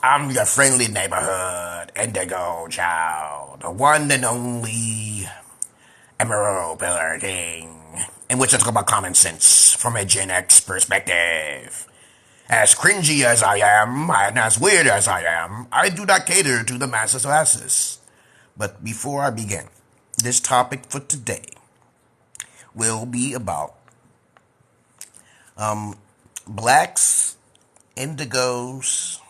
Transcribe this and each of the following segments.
I'm your friendly neighborhood Indigo child, the one and only Emerald Pillar King, in which I talk about common sense from a Gen X perspective. As cringy as I am, and as weird as I do not cater to the masses. But before I begin, this topic for today will be about blacks, indigos,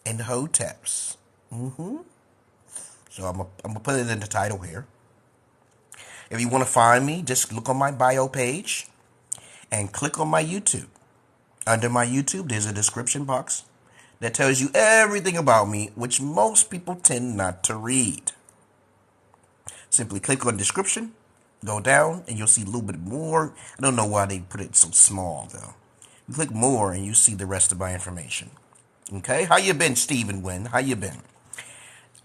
and hoteps. So I'm gonna put it in the title here. If you want to find me, just look on my bio page and click on my YouTube. Under my YouTube, there's a description box that tells you everything about me, which most people tend not to read. Simply click on description, go down, and you'll see a little bit more. I don't know why they put it so small, though. You click more, and you see the rest of my information. Okay? How you been, Stephen Wynn? How you been?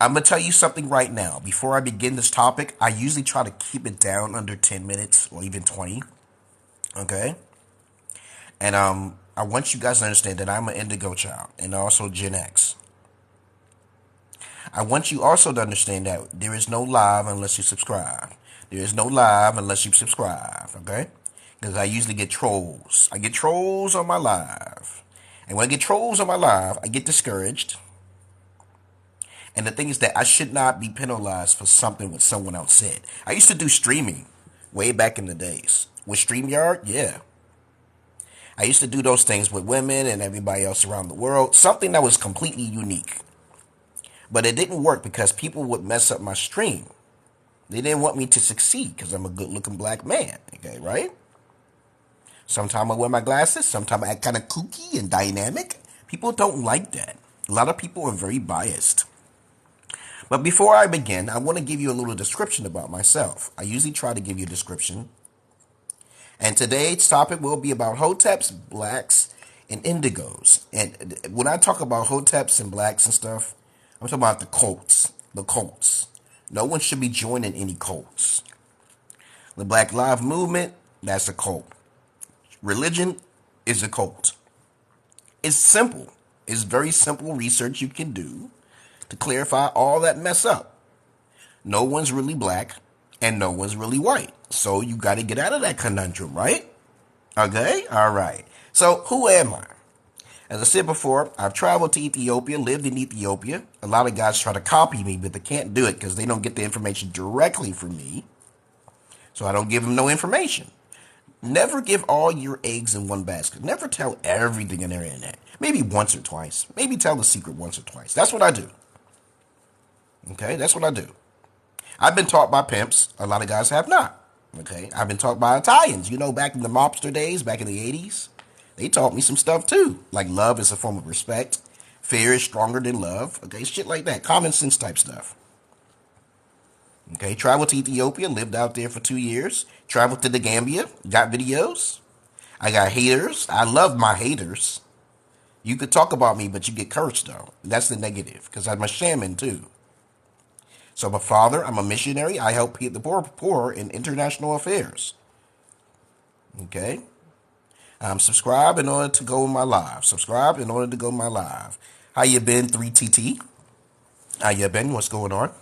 I'm going to tell you something right now. Before I begin this topic, I usually try to keep it down under 10 minutes or even 20. Okay? And I want you guys to understand that I'm an indigo child and also Gen X. I want you also to understand that there is no live unless you subscribe. There is no live unless you subscribe, okay? Because I usually get trolls. I get trolls on my live. And when I get trolls on my live, I get discouraged. And the thing is that I should not be penalized for something what someone else said. I used to do streaming way back in the days. With StreamYard, yeah. I used to do those things with women and everybody else around the world. Something that was completely unique. But it didn't work because people would mess up my stream. They didn't want me to succeed because I'm a good-looking black man. Okay, right? Sometimes I wear my glasses. Sometimes I act kind of kooky and dynamic. People don't like that. A lot of people are very biased. But before I begin, I want to give you a little description about myself. I usually try to give you a description. And today's topic will be about hoteps, blacks, and indigos. And when I talk about hoteps and blacks and stuff, I'm talking about the cults. The cults. No one should be joining any cults. The Black Lives Movement, that's a cult. Religion is a cult. It's simple. It's very simple research you can do to clarify all that mess up. No one's really black and no one's really white. So you got to get out of that conundrum, right? Okay? All right. So who am I? As I said before, I've traveled to Ethiopia, lived in Ethiopia. A lot of guys try to copy me, but they can't do it because they don't get the information directly from me. So I don't give them no information. Never give all your eggs in one basket. Never tell everything on the internet. Maybe once or twice. Maybe tell the secret once or twice. That's what I do. Okay, that's what I do. I've been taught by pimps. A lot of guys have not. Okay, I've been taught by Italians. You know, back in the mobster days, back in the 80s, they taught me some stuff too. Like love is a form of respect. Fear is stronger than love. Okay, shit like that. Common sense type stuff. Okay, traveled to Ethiopia, lived out there for 2 years. Traveled to the Gambia, got videos. I got haters. I love my haters. You could talk about me, but you get cursed though. That's the negative, because I'm a shaman too. So I'm a father, I'm a missionary. I help the poor in international affairs. Okay? Subscribe in order to go in my live. Subscribe in order to go in my live. How you been, 3TT? How you been? What's going on?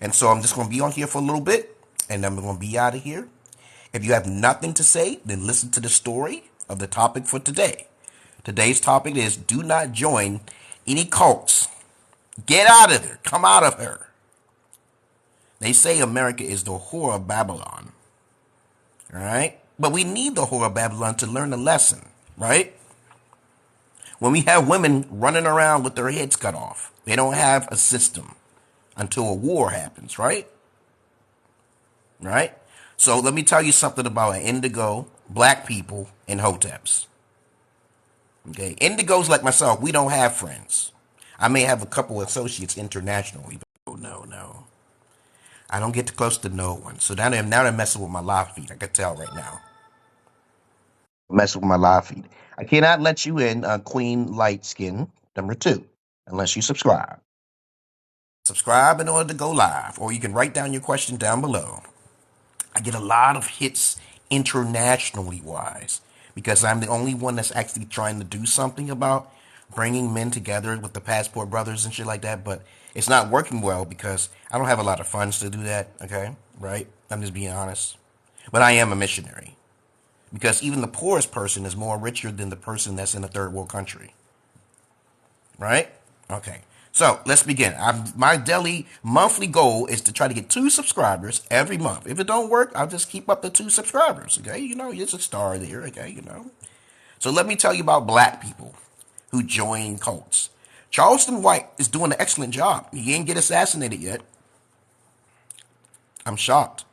And so I'm just going to be on here for a little bit, and I'm going to be out of here. If you have nothing to say, then listen to the story of the topic for today. Today's topic is do not join any cults. Get out of there. Come out of her. They say America is the whore of Babylon. All right? But we need the whore of Babylon to learn a lesson, right? When we have women running around with their heads cut off, they don't have a system until a war happens, right? Right? So let me tell you something about an indigo, black people, and hoteps. Okay? Indigos like myself, we don't have friends. I may have a couple associates internationally, but no. I don't get close to no one. So now they're messing with my live feed. I can tell right now. Messing with my live feed. I cannot let you in, Queen Light Skin number 2, unless you subscribe. Subscribe in order to go live, or you can write down your question down below. I get a lot of hits internationally wise. because I'm the only one that's actually trying to do something about bringing men together with the passport brothers and shit like that. But it's not working well because I don't have a lot of funds to do that. Okay, right? I'm just being honest. But I am a missionary because even the poorest person is more richer than the person that's in a third world country. Right? Okay. So let's begin. My daily monthly goal is to try to get 2 subscribers every month. If it don't work, I'll just keep up the 2 subscribers. Okay, it's a star there. Okay. So let me tell you about black people who join cults. Charleston White is doing an excellent job. He ain't get assassinated yet. I'm shocked.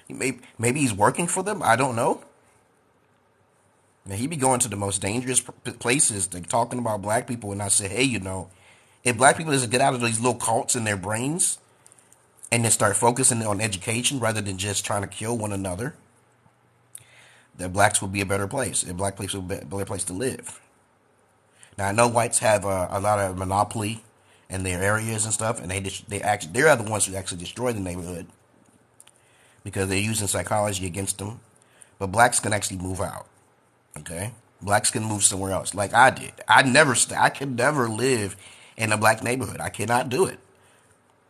Maybe he's working for them. I don't know. Now, he be going to the most dangerous places, talking about black people, and I say, hey, if black people just get out of these little cults in their brains and then start focusing on education rather than just trying to kill one another, that blacks will be a better place. A black place will be a better place to live. Now, I know whites have a lot of monopoly in their areas and stuff, and they're the ones who actually destroy the neighborhood because they're using psychology against them. But blacks can actually move out. Okay, blacks can move somewhere else, like I did. I could never live in a black neighborhood. I cannot do it.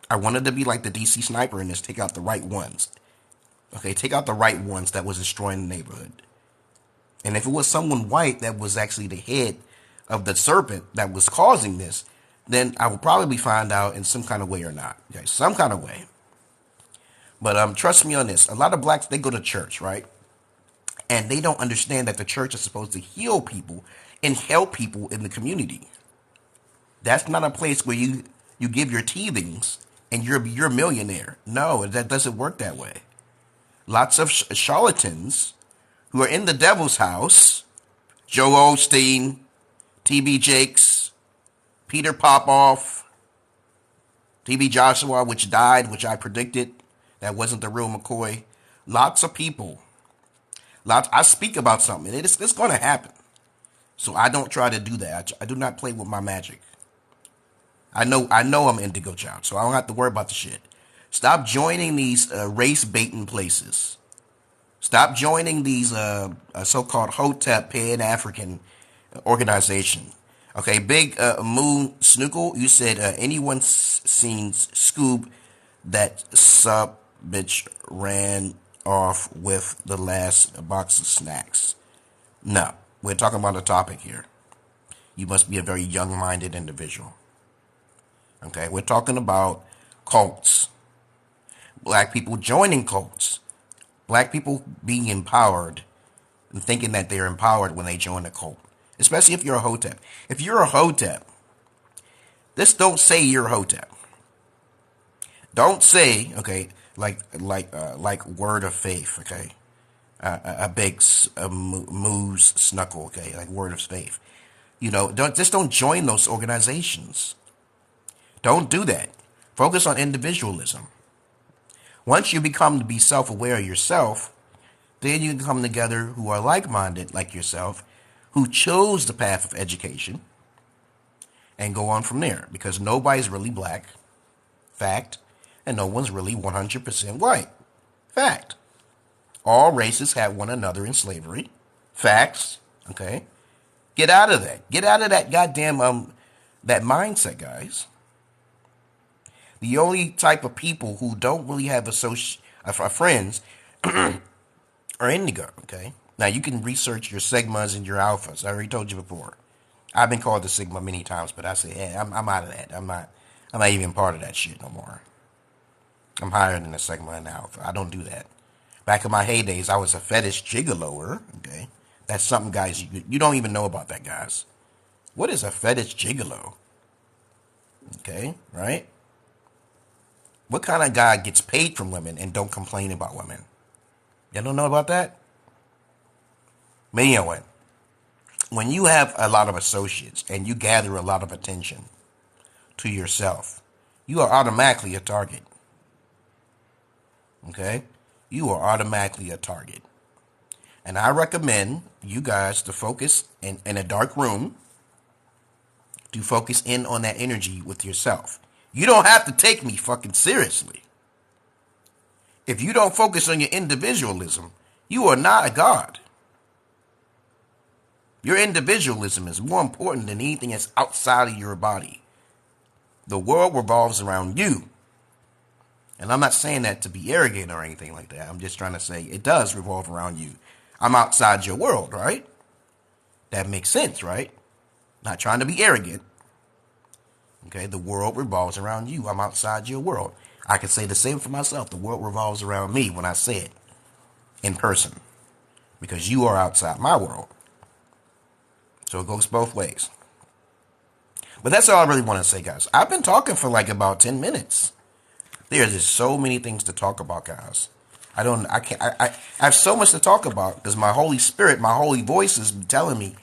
I wanted to be like the DC sniper and just take out the right ones. Okay, take out the right ones that was destroying the neighborhood. And if it was someone white that was actually the head of the serpent that was causing this, then I would probably find out in some kind of way or not. Okay, some kind of way. But trust me on this. A lot of blacks, they go to church, right? And they don't understand that the church is supposed to heal people and help people in the community. That's not a place where you give your teethings and you're a millionaire. No, that doesn't work that way. Lots of charlatans who are in the devil's house, Joe Osteen, T.B. Jakes, Peter Popoff, T.B. Joshua, which died, which I predicted. That wasn't the real McCoy. Lots of people. I speak about something, and it's going to happen. So I don't try to do that. I do not play with my magic. I know I'm indigo child, so I don't have to worry about the shit. Stop joining these race-baiting places. Stop joining these so-called Hotep Pan-African organization. Okay, Big Moon Snookle, you said anyone seen Scoob that sub bitch ran off with the last box of snacks? No, we're talking about a topic here. You must be a very young-minded individual. Okay, we're talking about cults. Black people joining cults. Black people being empowered and thinking that they're empowered when they join a cult. Especially if you're a Hotep. If you're a Hotep, just don't say you're a Hotep. Don't say, okay, like word of faith, okay? A big moose snuckle, okay, like word of faith. Don't join those organizations. Don't do that. Focus on individualism. Once you become to be self-aware of yourself, then you can come together who are like-minded like yourself, who chose the path of education, and go on from there. Because nobody's really black, fact, and no one's really 100% white, fact. All races had one another in slavery, facts, okay? Get out of that. Get out of that goddamn, that mindset, guys. The only type of people who don't really have friends are indigo, okay? Now, you can research your sigmas and your alphas. I already told you before. I've been called the sigma many times, but I say, hey, I'm out of that. I'm not even part of that shit no more. I'm higher than the sigma and the alpha. I don't do that. Back in my heydays, I was a fetish gigoloer, okay? That's something, guys, you don't even know about that, guys. What is a fetish gigolo? Okay, right? What kind of guy gets paid from women and don't complain about women? You don't know about that? But anyway, when you have a lot of associates and you gather a lot of attention to yourself, you are automatically a target. Okay? You are automatically a target. And I recommend you guys to focus in a dark room, to focus in on that energy with yourself. You don't have to take me fucking seriously. If you don't focus on your individualism, you are not a god. Your individualism is more important than anything that's outside of your body. The world revolves around you. And I'm not saying that to be arrogant or anything like that. I'm just trying to say it does revolve around you. I'm outside your world, right? That makes sense, right? Not trying to be arrogant. Okay, the world revolves around you. I'm outside your world. I can say the same for myself. The world revolves around me when I say it in person. Because you are outside my world. So it goes both ways. But that's all I really want to say, guys. I've been talking for like about 10 minutes. There's just so many things to talk about, guys. I have so much to talk about because my Holy Spirit, my holy voice is telling me,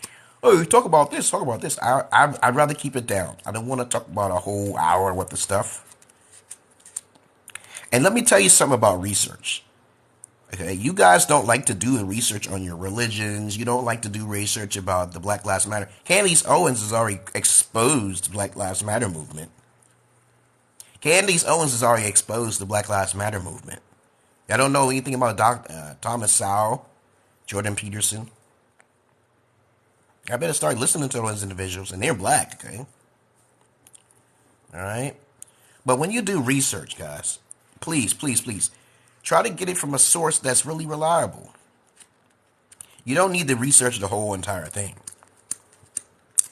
oh, talk about this, talk about this. I'd rather keep it down. I don't want to talk about a whole hour worth of stuff. And let me tell you something about research. Okay, you guys don't like to do research on your religions. You don't like to do research about the Black Lives Matter. Candace Owens has already exposed the Black Lives Matter movement. Candace Owens has already exposed the Black Lives Matter movement. I don't know anything about Thomas Sowell, Jordan Peterson. I better start listening to those individuals, and they're black, okay? All right? But when you do research, guys, please, please, please, try to get it from a source that's really reliable. You don't need to research the whole entire thing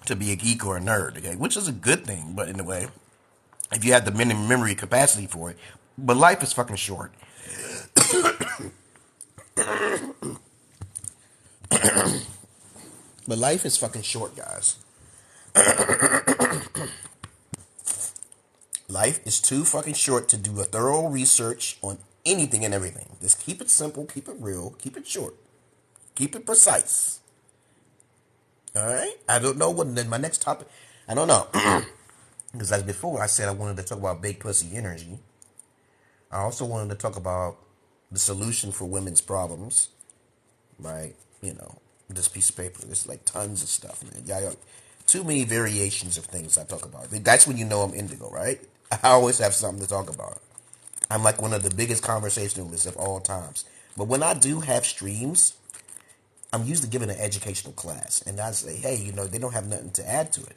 to be a geek or a nerd, okay? Which is a good thing, but in a way, if you have the minimum memory capacity for it. But life is fucking short. But life is fucking short, guys. Life is too fucking short to do a thorough research on anything and everything. Just keep it simple, keep it real, keep it short, keep it precise. Alright? I don't know what my next topic. I don't know. Because as before, I said I wanted to talk about big pussy energy. I also wanted to talk about the solution for women's problems. Right? You know, this piece of paper. There's like tons of stuff, man. Yeah, too many variations of things I talk about. That's when you know I'm indigo, right? I always have something to talk about. I'm like one of the biggest conversationalists of all times. But when I do have streams, I'm usually giving an educational class. And I say, hey, you know, they don't have nothing to add to it.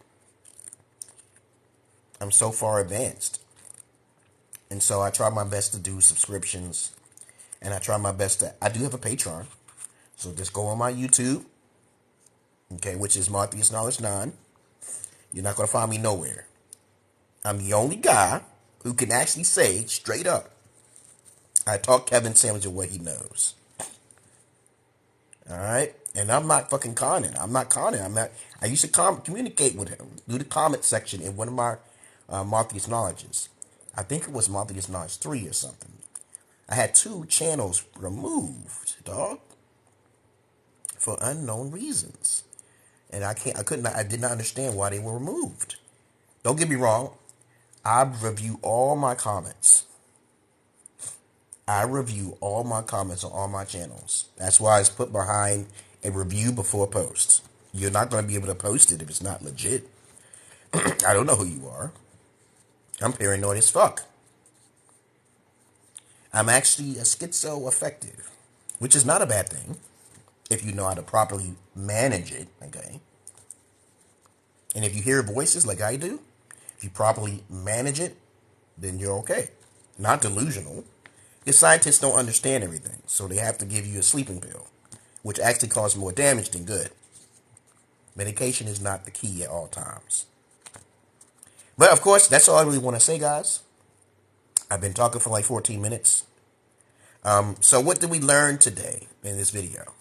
I'm so far advanced. And so I try my best to do subscriptions. And I try my best to... I do have a Patreon. So just go on my YouTube. Okay, which is Morpheus Knowledge 9. You're not going to find me nowhere. I'm the only guy who can actually say straight up, I taught Kevin Samuels what he knows. Alright? And I'm not fucking conning. I used to communicate with him through the comment section in one of my Morpheus Knowledges. I think it was Morpheus Knowledge 3 or something. I had 2 channels removed, dog. For unknown reasons. And I did not understand why they were removed. Don't get me wrong. I review all my comments. I review all my comments on all my channels. That's why it's put behind a review before post. You're not going to be able to post it if it's not legit. I don't know who you are. I'm paranoid as fuck. I'm actually a schizo-affective, which is not a bad thing if you know how to properly manage it, okay? And if you hear voices like I do, if you properly manage it, then you're okay. Not delusional. Because scientists don't understand everything, so they have to give you a sleeping pill, which actually causes more damage than good. Medication is not the key at all times. But of course, that's all I really want to say, guys. I've been talking for like 14 minutes. So what did we learn today in this video?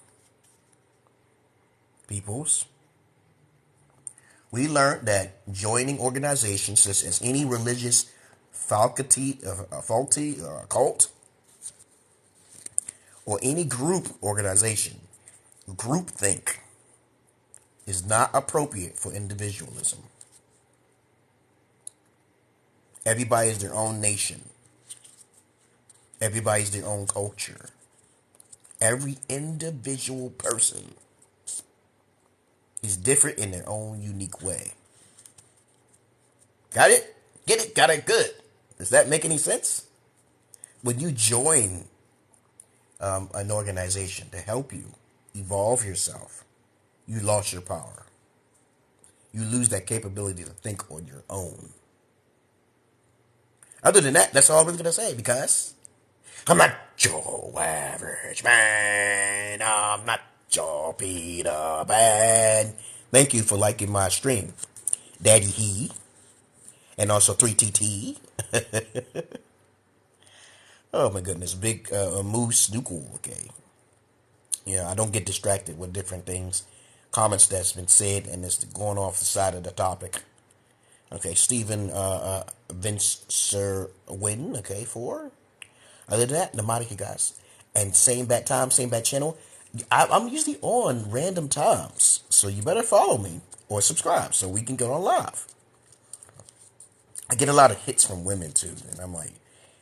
Peoples, we learned that joining organizations such as any religious faculty or cult, or any group organization, groupthink, is not appropriate for individualism. Everybody is their own nation. Everybody's their own culture. Every individual person is different in their own unique way. Got it? Get it? Got it? Good. Does that make any sense? When you join an organization to help you evolve yourself, you lost your power. You lose that capability to think on your own. Other than that, that's all I was going to say, because I'm not your average man. I'm not your Peter Pan. Thank you for liking my stream, Daddy He, and also 3TT. Oh my goodness, big moose Nuku. Okay, yeah, I don't get distracted with different things, comments that's been said, and it's going off the side of the topic. Okay, Stephen Vince Sir Win. Okay, 4. Other than that, Pneumatic, you guys. And same bat time, same bat channel. I'm usually on random times, so you better follow me or subscribe so we can go on live. I get a lot of hits from women too, and I'm like,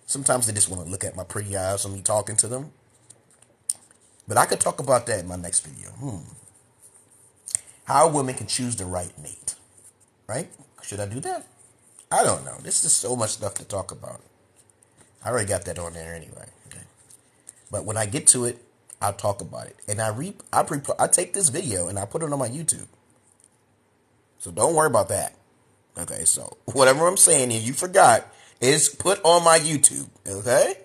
sometimes they just want to look at my pretty eyes on me talking to them. But I could talk about that in my next video. How women can choose the right mate. Right? Should I do that? I don't know. There's just so much stuff to talk about. I already got that on there anyway. Okay. But when I get to it, I'll talk about it. And I take this video and I put it on my YouTube. So don't worry about that. Okay, so whatever I'm saying here, you forgot, is put on my YouTube. Okay?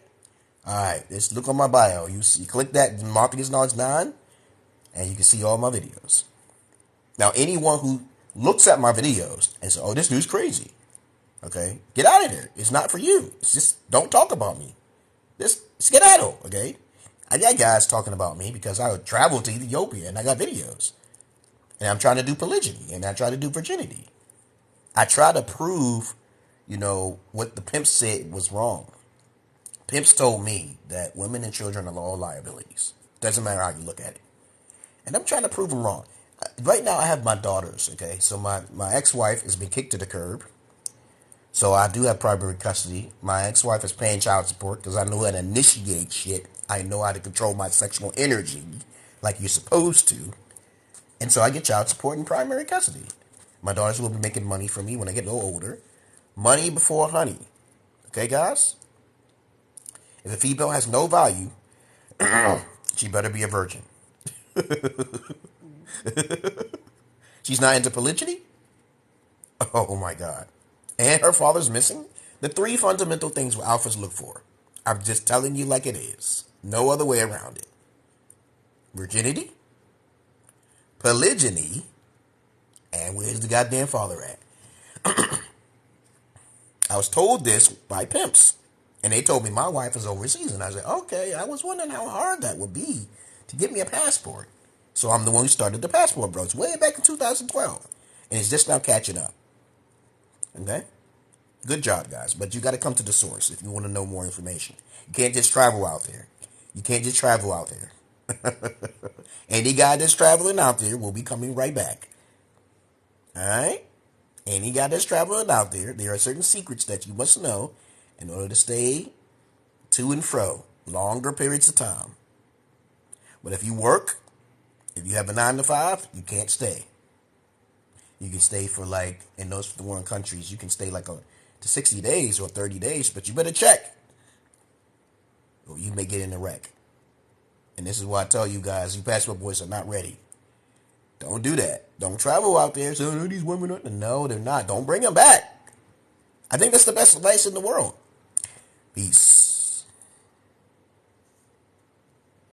Alright, just look on my bio. You click that, Market Is Knowledge 9, and you can see all my videos. Now, anyone who looks at my videos and says, oh, this dude's crazy. Okay? Get out of there. It's not for you. It's just, don't talk about me. Just skedaddle, okay? I got guys talking about me because I traveled to Ethiopia and I got videos. And I'm trying to do polygyny and I try to do virginity. I try to prove, what the Pimps said was wrong. Pimps told me that women and children are all liabilities. Doesn't matter how you look at it. And I'm trying to prove them wrong. Right now I have my daughters, okay? So my ex-wife has been kicked to the curb. So I do have primary custody. My ex-wife is paying child support because I know how to initiate shit. I know how to control my sexual energy like you're supposed to. And so I get child support and primary custody. My daughters will be making money for me when I get a little older. Money before honey. Okay, guys? If a female has no value, she better be a virgin. She's not into polygyny? Oh my God. And her father's missing? The 3 fundamental things alphas look for. I'm just telling you like it is. No other way around it. Virginity, polygyny, and where's the goddamn father at? I was told this by Pimps. And they told me my wife is overseas. And I said, okay, I was wondering how hard that would be to get me a passport. So I'm the one who started the passport bros way back in 2012. And it's just now catching up. Okay? Good job, guys. But you got to come to the source if you want to know more information. You can't just travel out there. Any guy that's traveling out there will be coming right back. Alright? Any guy that's traveling out there, there are certain secrets that you must know in order to stay to and fro longer periods of time. But if you work, if you have a 9 to 5, you can't stay. You can stay for in those foreign countries, you can stay to 60 days or 30 days, but you better check. Or you may get in a wreck. And this is why I tell you guys, you passport boys are not ready. Don't do that. Don't travel out there. So these women are... No, they're not. Don't bring them back. I think that's the best advice in the world. Peace.